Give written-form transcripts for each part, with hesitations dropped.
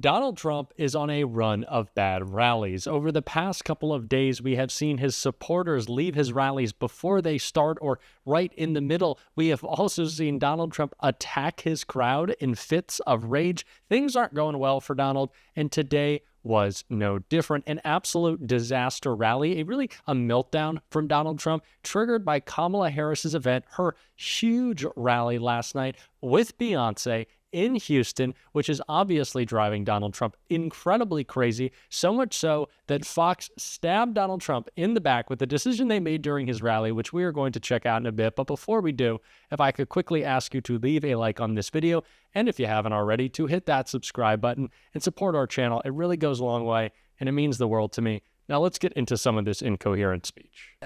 Donald Trump is on a run of bad rallies. Over the past couple of days, we have seen his supporters leave his rallies before they start or right in the middle. We have also seen Donald Trump attack his crowd in fits of rage. Things aren't going well for Donald, and today was no different. An absolute disaster rally, a meltdown from Donald Trump, triggered by Kamala Harris's event, her huge rally last night with Beyonce in Houston, which is obviously driving Donald Trump incredibly crazy, so much so that Fox stabbed Donald Trump in the back with the decision they made during his rally, which we are going to check out in a bit. But before we do, if I could quickly ask you to leave a like on this video, and if you haven't already, to hit that subscribe button and support our channel. It really goes a long way, and it means the world to me. Now let's get into some of this incoherent speech.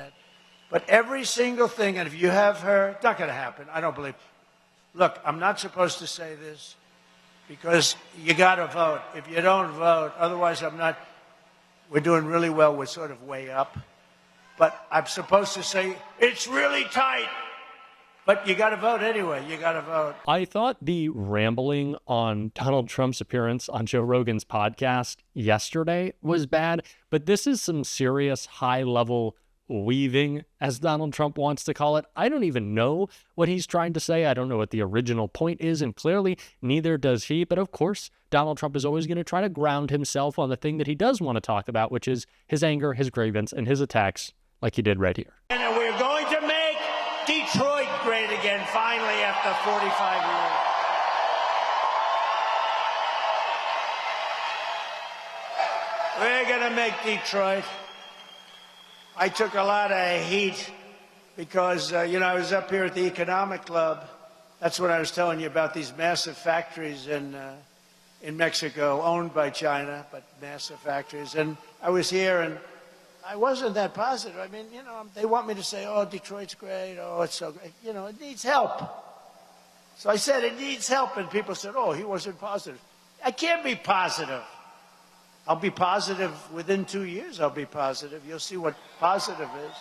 But every single thing, and if you have her, it's not going to happen, I don't believe. Look, I'm not supposed to say this because you got to vote. If you don't vote, otherwise we're doing really well. We're sort of way up. But I'm supposed to say, it's really tight. But you got to vote anyway. You got to vote. I thought the rambling on Donald Trump's appearance on Joe Rogan's podcast yesterday was bad, but this is some serious high-level weaving, as Donald Trump wants to call it. I don't even know what he's trying to say. I don't know what the original point is, and clearly neither does he. But of course, Donald Trump is always going to try to ground himself on the thing that he does want to talk about, which is his anger, his grievance, and his attacks, like he did right here. And we're going to make Detroit great again, finally, after 45 years. We're going to make Detroit. I took a lot of heat because, I was up here at the Economic Club. That's when I was telling you about these massive factories in Mexico, owned by China, but massive factories. And I was here, and I wasn't that positive. I mean, they want me to say, oh, Detroit's great, oh, it's so great. It needs help. So I said, it needs help, and people said, oh, he wasn't positive. I can't be positive. I'll be positive within 2 years. I'll be positive. You'll see what positive is.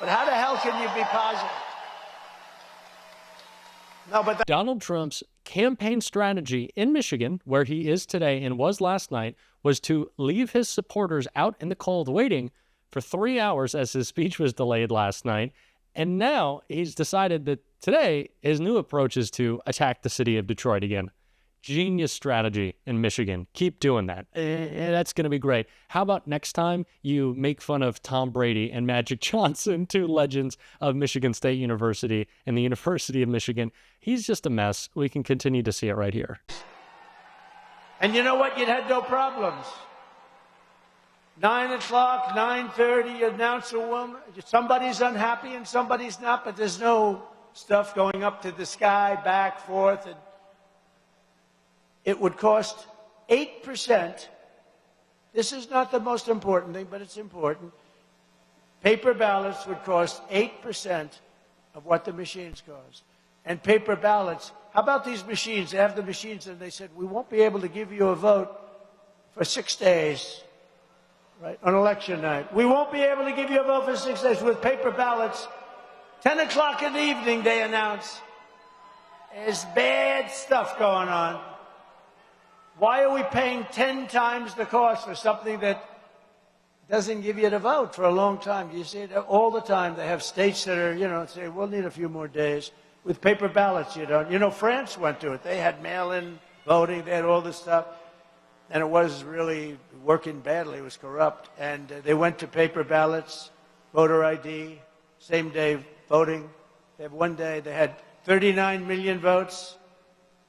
But how the hell can you be positive? No, but Donald Trump's campaign strategy in Michigan, where he is today and was last night, was to leave his supporters out in the cold waiting for 3 hours as his speech was delayed last night. And now he's decided that today his new approach is to attack the city of Detroit again. Genius strategy in Michigan. Keep doing that. That's going to be great. How about next time you make fun of Tom Brady and Magic Johnson, two legends of Michigan State University and the University of Michigan? He's just a mess. We can continue to see it right here. And you know what? You'd had no problems. 9 o'clock, 9:30, you announce a woman. Somebody's unhappy and somebody's not, but there's no stuff going up to the sky, back, forth, and it would cost 8%. This is not the most important thing, but it's important. Paper ballots would cost 8% of what the machines cost. And paper ballots, how about these machines? They have the machines, and they said, we won't be able to give you a vote for 6 days, right, on election night. We won't be able to give you a vote for 6 days with paper ballots. 10 o'clock in the evening, they announce, there's bad stuff going on. Why are we paying 10 times the cost for something that doesn't give you the vote for a long time? You see it all the time. They have states that are, say, we'll need a few more days. With paper ballots, you don't. France went to it. They had mail-in voting. They had all this stuff. And it was really working badly. It was corrupt. And they went to paper ballots, voter ID, same-day voting. They have one day. They had 39 million votes.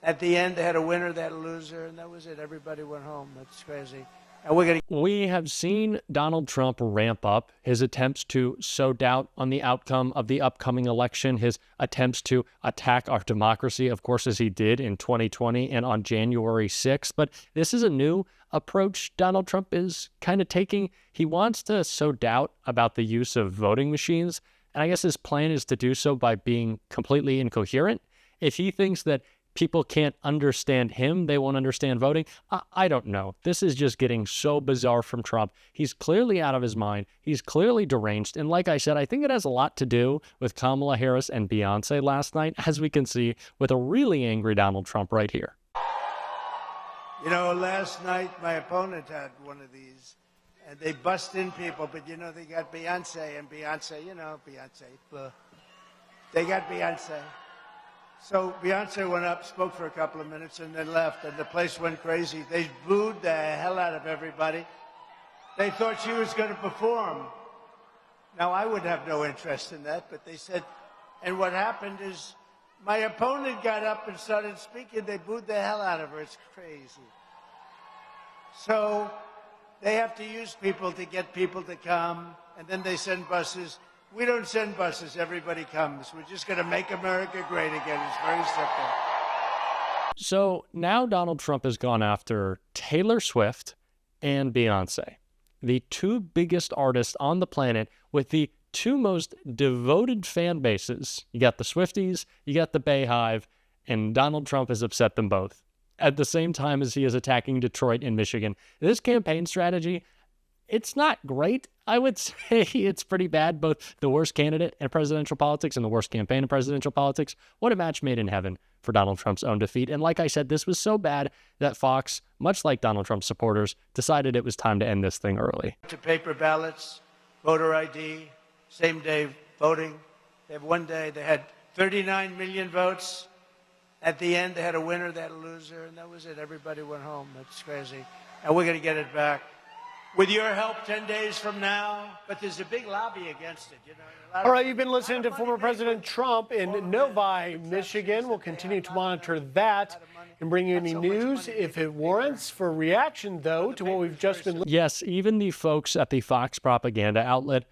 At the end, they had a winner, they had a loser, and that was it. Everybody went home. That's crazy. And we have seen Donald Trump ramp up his attempts to sow doubt on the outcome of the upcoming election, his attempts to attack our democracy, of course, as he did in 2020 and on January 6th. But this is a new approach Donald Trump is kind of taking. He wants to sow doubt about the use of voting machines, and I guess his plan is to do so by being completely incoherent. If he thinks that people can't understand him, they won't understand voting. I don't know. This is just getting so bizarre from Trump. He's clearly out of his mind. He's clearly deranged. And like I said, I think it has a lot to do with Kamala Harris and Beyonce last night, as we can see with a really angry Donald Trump right here. You know, last night my opponent had one of these, and they bust in people, but you know, they got Beyonce, and Beyonce, you know, Beyonce. They got Beyonce. So Beyonce went up, spoke for a couple of minutes, and then left, and the place went crazy. They booed the hell out of everybody. They thought she was going to perform. Now, I would have no interest in that, but they said, and what happened is my opponent got up and started speaking. They booed the hell out of her. It's crazy. So they have to use people to get people to come, and then they send buses. We don't send buses. Everybody comes. We're just going to make America great again. It's very simple. So now Donald Trump has gone after Taylor Swift and Beyonce, the two biggest artists on the planet with the two most devoted fan bases. You got the Swifties, you got the Bayhive, and Donald Trump has upset them both at the same time as he is attacking Detroit and Michigan. This campaign strategy, it's not great. I would say it's pretty bad, both the worst candidate in presidential politics and the worst campaign in presidential politics. What a match made in heaven for Donald Trump's own defeat. And like I said, this was so bad that Fox, much like Donald Trump's supporters, decided it was time to end this thing early. To paper ballots, voter ID, same day voting. They have one day, they had 39 million votes. At the end, they had a winner, they had a loser, and that was it. Everybody went home. That's crazy. And we're going to get it back. With your help 10 days from now, but there's a big lobby against it. You know, all right, you've been listening to former President Trump in Novi, Michigan. We'll continue to monitor that and bring you any news if it warrants. For reaction, though, to what we've just been... Yes, even the folks at the Fox propaganda outlet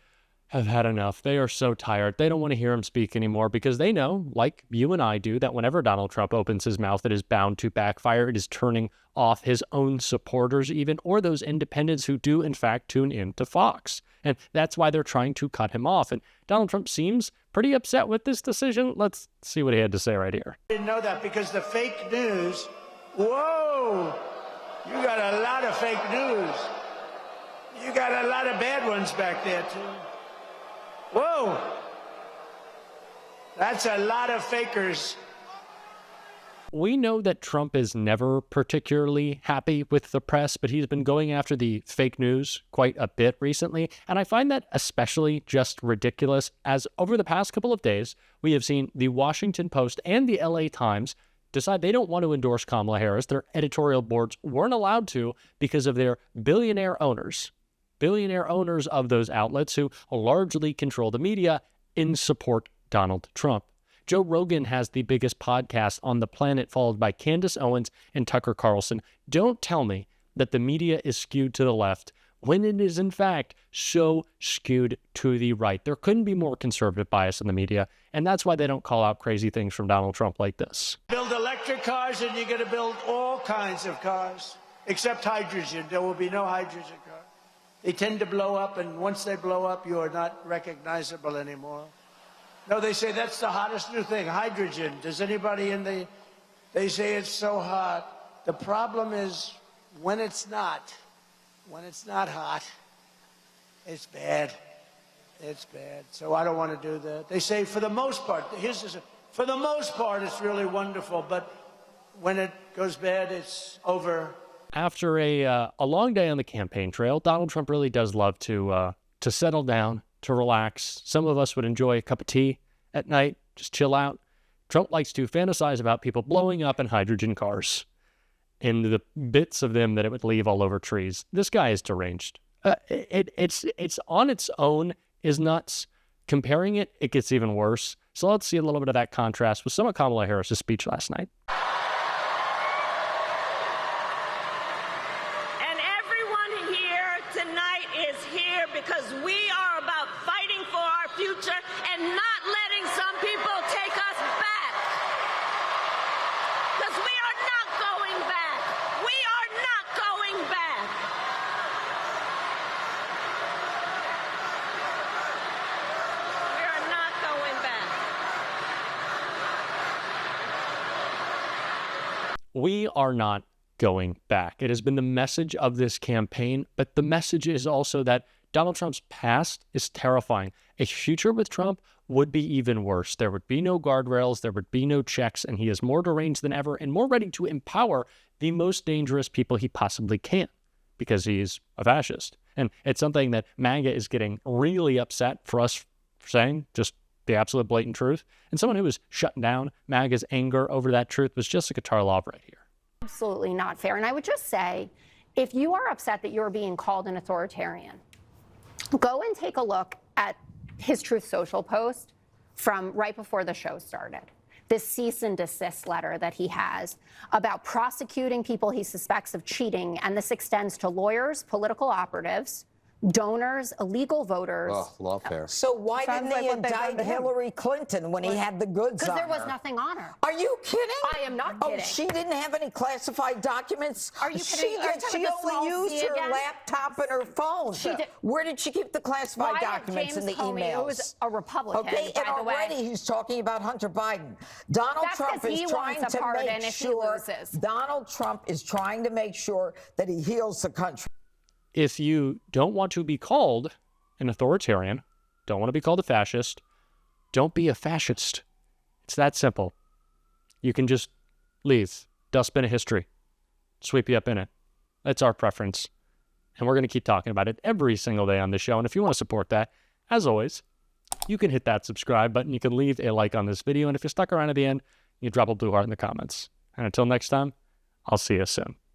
have had enough. They are so tired. They don't want to hear him speak anymore because they know, like you and I do, that whenever Donald Trump opens his mouth, it is bound to backfire. It is turning off his own supporters even, or those independents who do, in fact, tune in to Fox. And that's why they're trying to cut him off. And Donald Trump seems pretty upset with this decision. Let's see what he had to say right here. I didn't know that because the fake news, whoa, you got a lot of fake news. You got a lot of bad ones back there, too. Whoa! That's a lot of fakers. We know that Trump is never particularly happy with the press, but he's been going after the fake news quite a bit recently. And I find that especially just ridiculous, as over the past couple of days, we have seen the Washington Post and the LA Times decide they don't want to endorse Kamala Harris. Their editorial boards weren't allowed to because of their billionaire owners of those outlets who largely control the media in support Donald Trump. Joe Rogan has the biggest podcast on the planet, followed by Candace Owens and Tucker Carlson. Don't tell me that the media is skewed to the left when it is, in fact, so skewed to the right. There couldn't be more conservative bias in the media, and that's why they don't call out crazy things from Donald Trump like this. Build electric cars, and you're going to build all kinds of cars, except hydrogen. There will be no hydrogen cars. They tend to blow up, and once they blow up, you are not recognizable anymore. No, they say that's the hottest new thing, hydrogen. Does anybody they say it's so hot. The problem is when it's not hot, it's bad. It's bad. So I don't want to do that. They say for the most part, for the most part, it's really wonderful, but when it goes bad, it's over. After a long day on the campaign trail, Donald Trump really does love to settle down, to relax. Some of us would enjoy a cup of tea at night, just chill out. Trump likes to fantasize about people blowing up in hydrogen cars and the bits of them that it would leave all over trees. This guy is deranged. It's on its own is nuts. Comparing it, it gets even worse. So let's see a little bit of that contrast with some of Kamala Harris's speech last night. Because we are about fighting for our future and not letting some people take us back. Because we are not going back. We are not going back. We are not going back. We are not going back. It has been the message of this campaign, but the message is also that Donald Trump's past is terrifying. A future with Trump would be even worse. There would be no guardrails, there would be no checks, and he is more deranged than ever and more ready to empower the most dangerous people he possibly can because he's a fascist. And it's something that MAGA is getting really upset for us saying, just the absolute blatant truth. And someone who was shutting down MAGA's anger over that truth was Jessica Tarlov right here. Absolutely not fair. And I would just say, if you are upset that you're being called an authoritarian, go and take a look at his Truth Social post from right before the show started. This cease and desist letter that he has about prosecuting people he suspects of cheating, and this extends to lawyers, political operatives, donors, illegal voters. Oh, lawfare. So why didn't they indict Hillary Clinton when he had the goods on Because there her? was nothing on her. Are you kidding? I am not Oh, kidding. she didn't have any classified documents? Are you kidding? Are you talking She about the only small used C her again? laptop and her phone. She did. Where did she keep the classified documents and the James Comey, emails? who was a Republican, Okay, and by the way. already he's talking about Hunter Biden. Donald That's Trump 'cause is he trying wants a to pardon make if he sure. loses. Donald Trump is trying to make sure that he heals the country. If you don't want to be called an authoritarian, don't want to be called a fascist, don't be a fascist. It's that simple. You can just leave. Dustbin of history. Sweep you up in it. That's our preference. And we're going to keep talking about it every single day on this show. And if you want to support that, as always, you can hit that subscribe button. You can leave a like on this video. And if you're stuck around at the end, you drop a blue heart in the comments. And until next time, I'll see you soon.